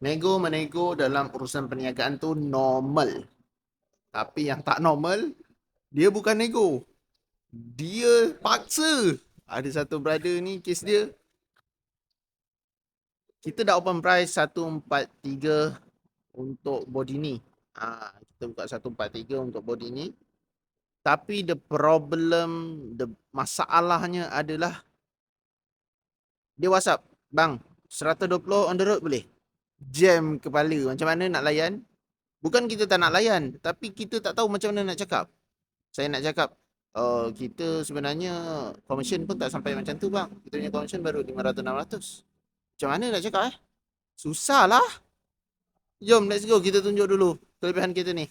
Nego-menego dalam urusan perniagaan tu normal. Tapi yang tak normal, dia bukan nego. Dia paksa. Ada satu brother ni, kes dia, kita dah open price 143 untuk body ni. Kita buka 143 untuk body ni. Tapi masalahnya adalah dia WhatsApp, "Bang, 120 on the road boleh?" Jam kepala. Macam mana nak layan? Bukan kita tak nak layan, tapi kita tak tahu macam mana nak cakap. Saya nak cakap, kita sebenarnya commission pun tak sampai macam tu bang. Kita punya commission baru 500-600. Macam mana nak cakap Susah lah. Jom, let's go. Kita tunjuk dulu kelebihan kita ni.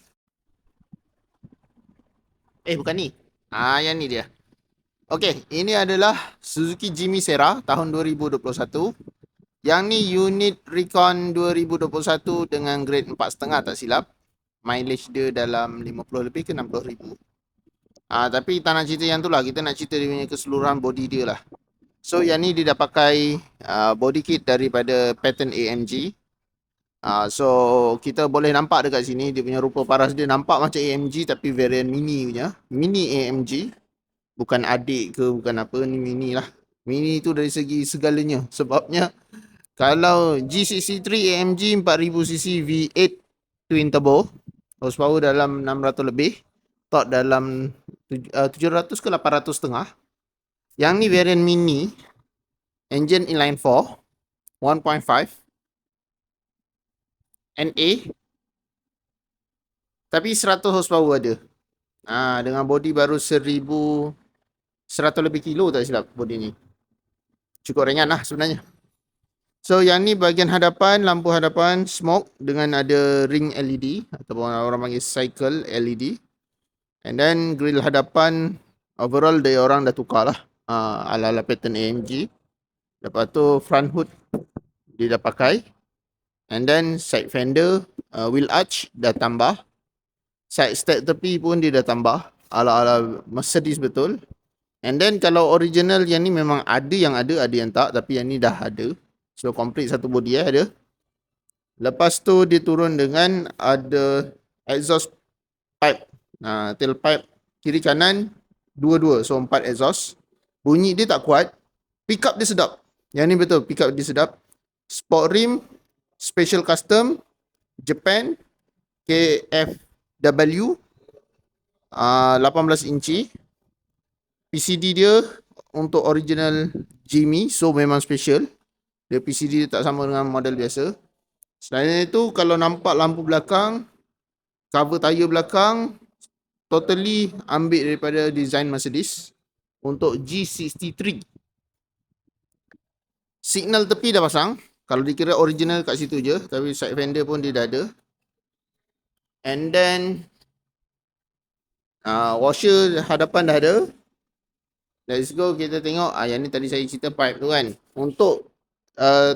Bukan ni. Yang ni dia. Okey, ini adalah Suzuki Jimmy Sera tahun 2021. Yang ni unit Recon 2021 dengan grade 4.5 tak silap. Mileage dia dalam 50 lebih ke 60 ribu. Tapi tak nak cerita yang tu lah. Kita nak cerita dia punya keseluruhan body dia lah. So yang ni dia dah pakai body kit daripada pattern AMG. So kita boleh nampak dekat sini dia punya rupa paras dia nampak macam AMG tapi variant mini punya. Mini AMG. Bukan adik ke bukan apa, ni mini lah. Mini tu dari segi segalanya. Sebabnya kalau G63 AMG 4000cc V8 twin turbo, horsepower dalam 600 lebih, torque dalam 700 ke 800 setengah. Yang ni variant mini, engine inline 4, 1.5, NA, tapi 100 horsepower ada. Dengan body baru 1100 lebih kilo tak silap body ni. Cukup ringan lah sebenarnya. So yang ni bahagian hadapan, lampu hadapan smoke dengan ada ring LED ataupun orang panggil cycle LED. And then grill hadapan overall dia orang dah tukar lah. Ala-ala pattern AMG. Lepas tu front hood dia dah pakai. And then side fender, wheel arch dah tambah. Side step tepi pun dia dah tambah. Ala-ala Mercedes betul. And then kalau original yang ni memang ada yang yang tak. Tapi yang ni dah ada. So complete satu body ada. Lepas tu dia turun dengan ada exhaust pipe. Tailpipe kiri kanan dua-dua. So 4 exhaust. Bunyi dia tak kuat. Pick up dia sedap. Yang ni betul, pick up dia sedap. Sport rim, special custom, Japan, KFW, 18 inci. PCD dia untuk original Jimmy, so memang special. Dia PCD dia tak sama dengan model biasa. Selain itu, kalau nampak lampu belakang, cover tayar belakang, totally ambil daripada design Mercedes untuk G63. Signal tepi dah pasang. Kalau dikira original kat situ je. Tapi side fender pun dia dah ada. And then washer hadapan dah ada. Let's go kita tengok. Yang ni tadi saya cerita pipe tu kan. Untuk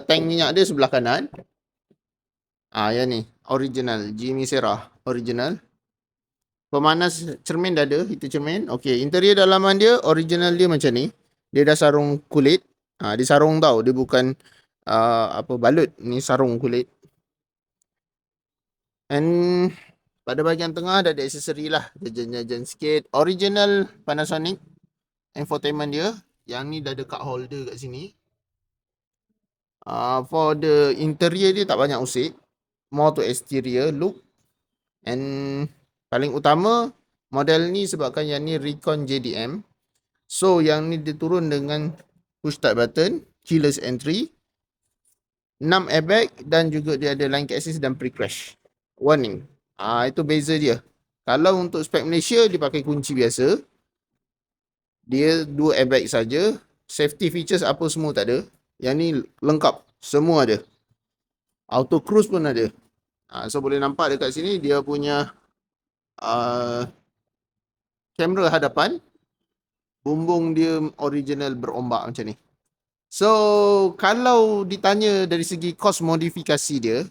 tank minyak dia sebelah kanan. Yang ni original Jimmy Sera original. Pemanas cermin dah ada, heater cermin. Okey, interior dalaman dia original dia macam ni. Dia dah sarung kulit. Dia sarung tau, dia bukan balut. Ni sarung kulit. And pada bahagian tengah dah ada aksesori lah, jajan-jajan sikit. Original Panasonic infotainment dia. Yang ni dah ada card holder kat sini. For the interior dia tak banyak usik. More to exterior look. And paling utama model ni sebabkan yang ni Recon JDM. So yang ni dia turun dengan push start button, keyless entry, 6 airbag dan juga dia ada line assist dan pre-crash warning. Itu beza dia. Kalau untuk spek Malaysia dia pakai kunci biasa. Dia 2 airbag saja. Safety features apa semua tak ada. Yang ni lengkap, semua ada. Auto cruise pun ada. So boleh nampak dekat sini dia punya kamera hadapan. Bumbung dia original berombak macam ni. So kalau ditanya dari segi kos modifikasi dia,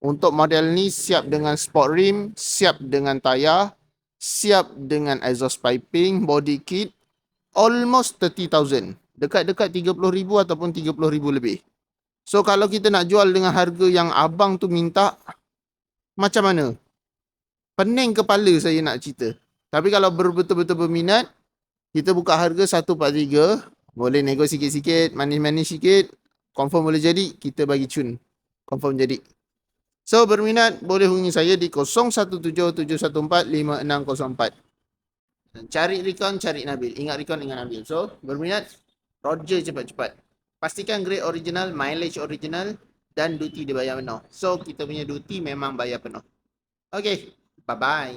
untuk model ni siap dengan sport rim, siap dengan tayar, siap dengan exhaust piping, body kit, almost 30,000. Dekat-dekat 30,000 ataupun 30,000 lebih. So kalau kita nak jual dengan harga yang abang tu minta, macam mana? Pening kepala saya nak cerita. Tapi kalau betul-betul berminat, kita buka harga 143, boleh nego sikit-sikit, manis-manis sikit, confirm boleh jadi, kita bagi cun. Confirm jadi. So berminat boleh hubungi saya di 0177145604. Cari Recon, cari Nabil. Ingat Recon dengan Nabil. So berminat, Roger cepat-cepat. Pastikan grade original, mileage original, dan duty dibayar penuh. So kita punya duty memang bayar penuh. Okay, bye-bye.